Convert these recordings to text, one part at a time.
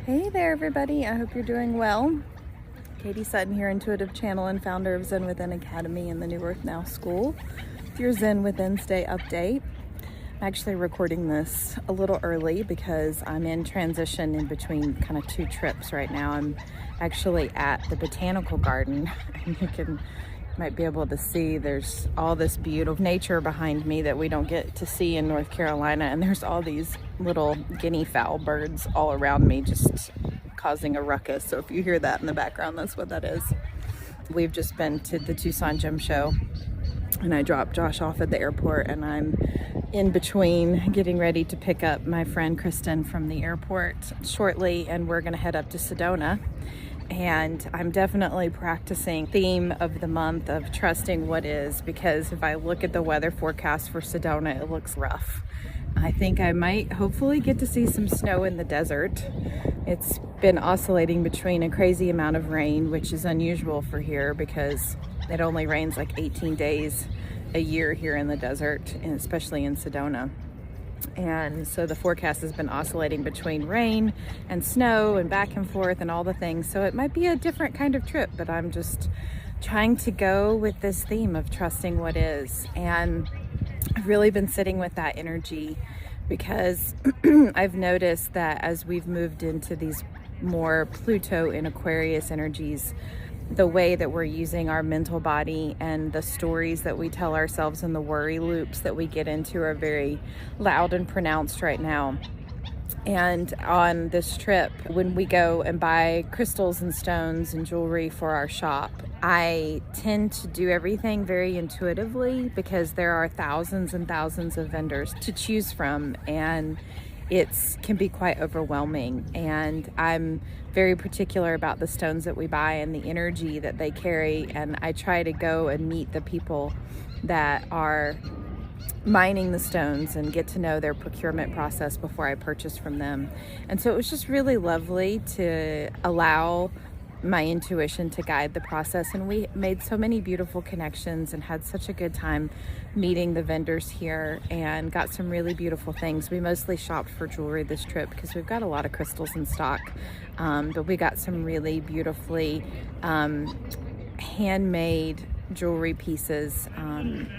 Hey there, everybody. I hope you're doing well. Katie Sutton here, intuitive channel and founder of Zen Within Academy and the New Earth Now School. With your Zen Withins'day update. I'm actually recording this a little early because I'm in transition in between kind of two trips right now. I'm actually at the botanical garden, and you might be able to see there's all this beautiful nature behind me that we don't get to see in North Carolina, and there's all these little guinea fowl birds all around me just causing a ruckus. So if you hear that in the background, that's what that is. We've just been to the Tucson Gym Show, and I dropped Josh off at the airport, and I'm in between getting ready to pick up my friend Kristen from the airport shortly, and we're gonna head up to Sedona. And I'm definitely practicing theme of the month of trusting what is, because if I look at the weather forecast for Sedona, it looks rough. I think I might hopefully get to see some snow in the desert. It's been oscillating between a crazy amount of rain, which is unusual for here because it only rains like 18 days a year here in the desert, and especially in Sedona. And so the forecast has been oscillating between rain and snow and back and forth and all the things. So it might be a different kind of trip, but I'm just trying to go with this theme of trusting what is. And I've really been sitting with that energy because I've noticed that as we've moved into these more Pluto and Aquarius energies, the way that we're using our mental body and the stories that we tell ourselves and the worry loops that we get into are very loud and pronounced right now. And on this trip, when we go and buy crystals and stones and jewelry for our shop, I tend to do everything very intuitively because there are thousands and thousands of vendors to choose from, and it can be quite overwhelming. And I'm very particular about the stones that we buy and the energy that they carry, and I try to go and meet the people that are mining the stones and get to know their procurement process before I purchase from them. And so it was just really lovely to allow my intuition to guide the process, and we made so many beautiful connections and had such a good time meeting the vendors here and got some really beautiful things. We mostly shopped for jewelry this trip because we've got a lot of crystals in stock, but we got some really beautifully handmade jewelry pieces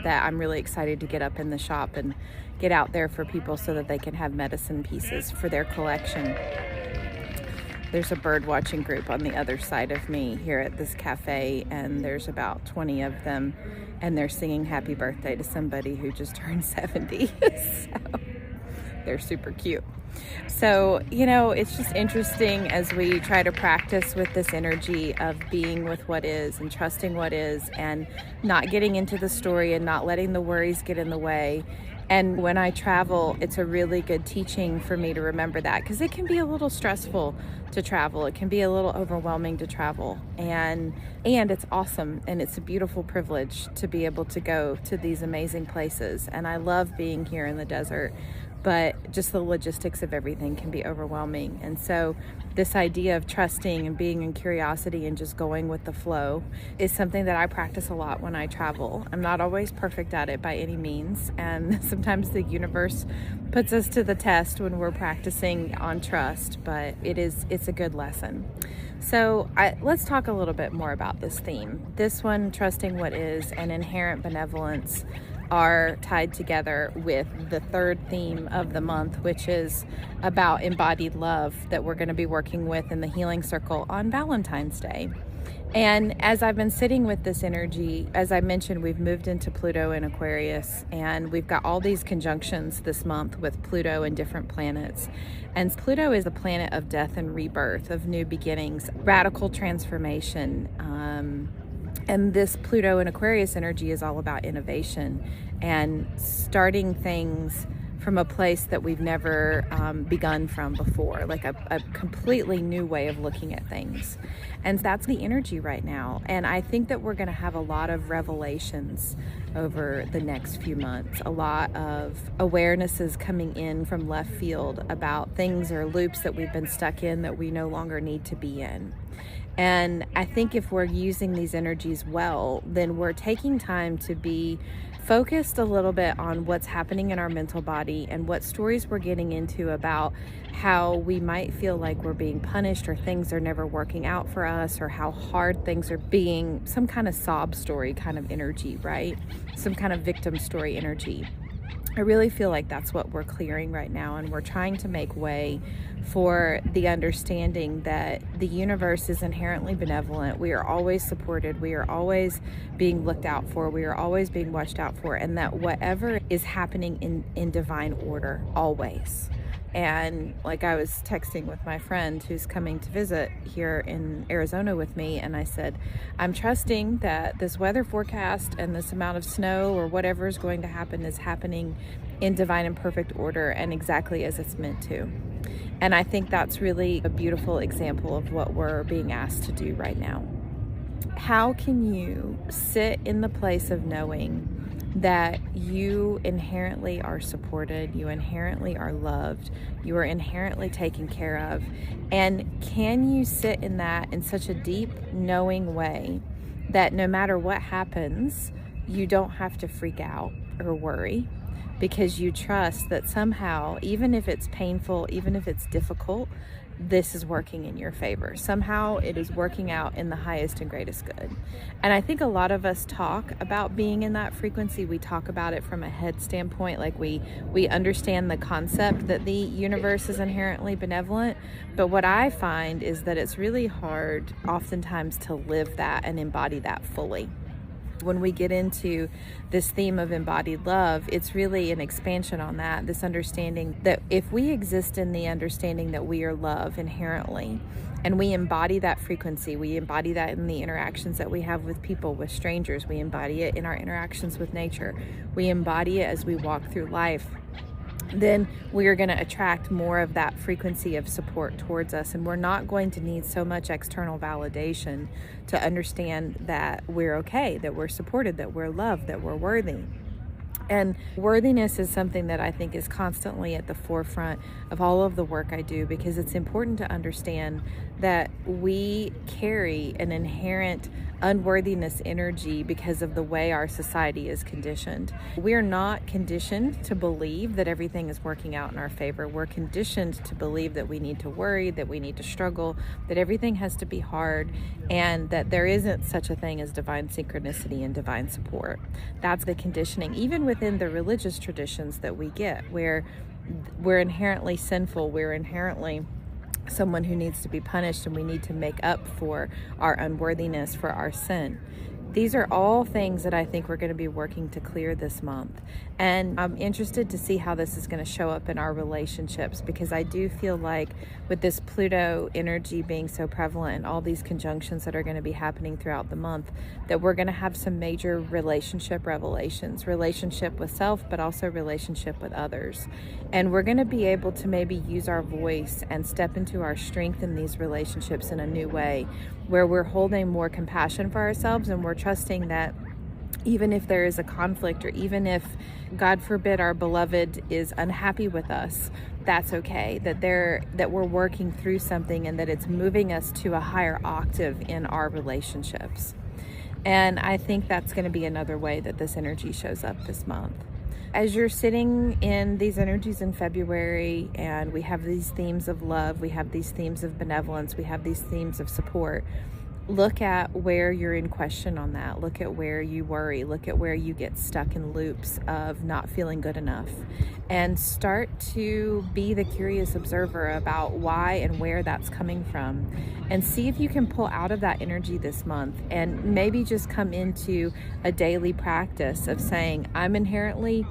that I'm really excited to get up in the shop and get out there for people so that they can have medicine pieces for their collection. There's a bird watching group on the other side of me here at this cafe, and there's about 20 of them, and they're singing happy birthday to somebody who just turned 70. So they're super cute. So, it's just interesting as we try to practice with this energy of being with what is and trusting what is and not getting into the story and not letting the worries get in the way. And when I travel, it's a really good teaching for me to remember that, because it can be a little stressful to travel. It can be a little overwhelming to travel. And it's awesome, and it's a beautiful privilege to be able to go to these amazing places. And I love being here in the desert, but just the logistics of everything can be overwhelming. And so this idea of trusting and being in curiosity and just going with the flow is something that I practice a lot when I travel. I'm not always perfect at it by any means, and sometimes the universe puts us to the test when we're practicing on trust, but it's a good lesson. So let's talk a little bit more about this theme. This one, trusting what is, and inherent benevolence, are tied together with the third theme of the month, which is about embodied love that we're going to be working with in the healing circle on Valentine's Day. And as I've been sitting with this energy, as I mentioned, we've moved into Pluto and Aquarius, and we've got all these conjunctions this month with Pluto and different planets. And Pluto is a planet of death and rebirth, of new beginnings, radical transformation. And this Pluto and Aquarius energy is all about innovation and starting things from a place that we've never begun from before, like a completely new way of looking at things. And that's the energy right now. And I think that we're going to have a lot of revelations over the next few months, a lot of awarenesses coming in from left field about things or loops that we've been stuck in that we no longer need to be in. And I think if we're using these energies well, then we're taking time to be focused a little bit on what's happening in our mental body and what stories we're getting into about how we might feel like we're being punished or things are never working out for us, or how hard things are being, some kind of sob story kind of energy, right? Some kind of victim story energy. I really feel like that's what we're clearing right now, and we're trying to make way for the understanding that the universe is inherently benevolent. We are always supported. We are always being looked out for. We are always being watched out for, and that whatever is happening in divine order, always. And like, I was texting with my friend who's coming to visit here in Arizona with me, and I said, I'm trusting that this weather forecast and this amount of snow or whatever is going to happen is happening in divine and perfect order and exactly as it's meant to. And I think that's really a beautiful example of what we're being asked to do right now. How can you sit in the place of knowing that you inherently are supported, you inherently are loved, you are inherently taken care of? And can you sit in that in such a deep, knowing way that no matter what happens, you don't have to freak out or worry, because you trust that somehow, even if it's painful, even if it's difficult, this is working in your favor. Somehow it is working out in the highest and greatest good. And I think a lot of us talk about being in that frequency. We talk about it from a head standpoint, like we understand the concept that the universe is inherently benevolent. But what I find is that it's really hard oftentimes to live that and embody that fully. When we get into this theme of embodied love, it's really an expansion on that, this understanding that if we exist in the understanding that we are love inherently, and we embody that frequency, we embody that in the interactions that we have with people, with strangers, we embody it in our interactions with nature, we embody it as we walk through life, then we are going to attract more of that frequency of support towards us. And we're not going to need so much external validation to understand that we're okay, that we're supported, that we're loved, that we're worthy. And worthiness is something that I think is constantly at the forefront of all of the work I do, because it's important to understand that we carry an inherent unworthiness energy because of the way our society is conditioned. We're not conditioned to believe that everything is working out in our favor. We're conditioned to believe that we need to worry, that we need to struggle, that everything has to be hard, and that there isn't such a thing as divine synchronicity and divine support. That's the conditioning, even within the religious traditions that we get, where we're inherently sinful, we're inherently someone who needs to be punished, and we need to make up for our unworthiness, for our sin. These are all things that I think we're going to be working to clear this month. And I'm interested to see how this is going to show up in our relationships, because I do feel like with this Pluto energy being so prevalent and all these conjunctions that are going to be happening throughout the month, that we're going to have some major relationship revelations, relationship with self, but also relationship with others. And we're going to be able to maybe use our voice and step into our strength in these relationships in a new way, where we're holding more compassion for ourselves, and we're trusting that even if there is a conflict, or even if, God forbid, our beloved is unhappy with us, that's okay, that we're working through something, and that it's moving us to a higher octave in our relationships. And I think that's going to be another way that this energy shows up this month. As you're sitting in these energies in February, and we have these themes of love, we have these themes of benevolence, we have these themes of support, look at where you're in question on that. Look at where you worry. Look at where you get stuck in loops of not feeling good enough, and start to be the curious observer about why and where that's coming from, and see if you can pull out of that energy this month, and maybe just come into a daily practice of saying, I'm inherently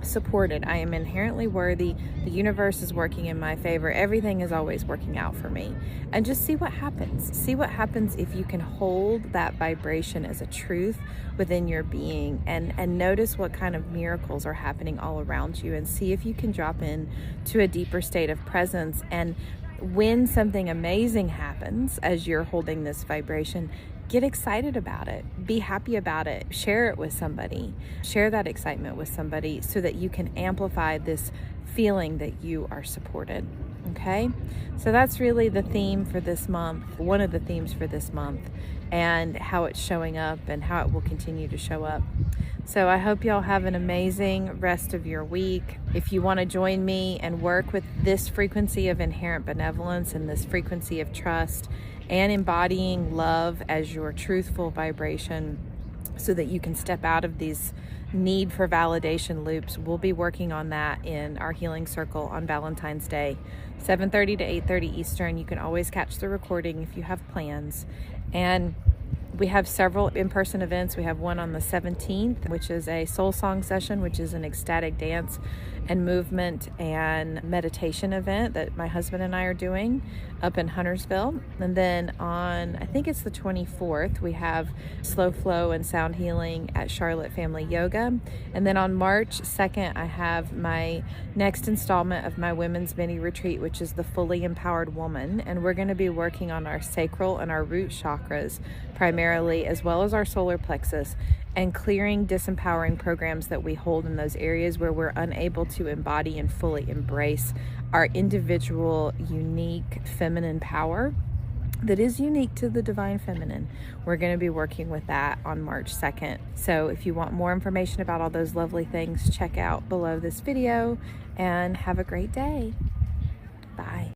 supported, I am inherently worthy, the universe is working in my favor, everything is always working out for me. And just see what happens. See what happens if you can hold that vibration as a truth within your being, and notice what kind of miracles are happening all around you, and see if you can drop in to a deeper state of presence. And when something amazing happens as you're holding this vibration, get excited about it, be happy about it, share it with somebody, share that excitement with somebody, so that you can amplify this feeling that you are supported. Okay, so that's really the theme for this month, one of the themes for this month, and how it's showing up and how it will continue to show up. So I hope y'all have an amazing rest of your week. If you want to join me and work with this frequency of inherent benevolence and this frequency of trust and embodying love as your truthful vibration so that you can step out of these need for validation loops, we'll be working on that in our healing circle on Valentine's Day, 7:30 to 8:30 Eastern. You can always catch the recording if you have plans. And we have several in-person events. We have one on the 17th, which is a soul song session, which is an ecstatic dance and movement and meditation event that my husband and I are doing up in Huntersville. And then on, I think it's the 24th, we have slow flow and sound healing at Charlotte Family Yoga. And then on March 2nd, I have my next installment of my women's mini retreat, which is the Fully Empowered Woman. And we're going to be working on our sacral and our root chakras primarily, as well as our solar plexus, and clearing disempowering programs that we hold in those areas where we're unable to embody and fully embrace our individual, unique feminine power that is unique to the divine feminine. We're going to be working with that on March 2nd. So if you want more information about all those lovely things, check out below this video, and have a great day. Bye.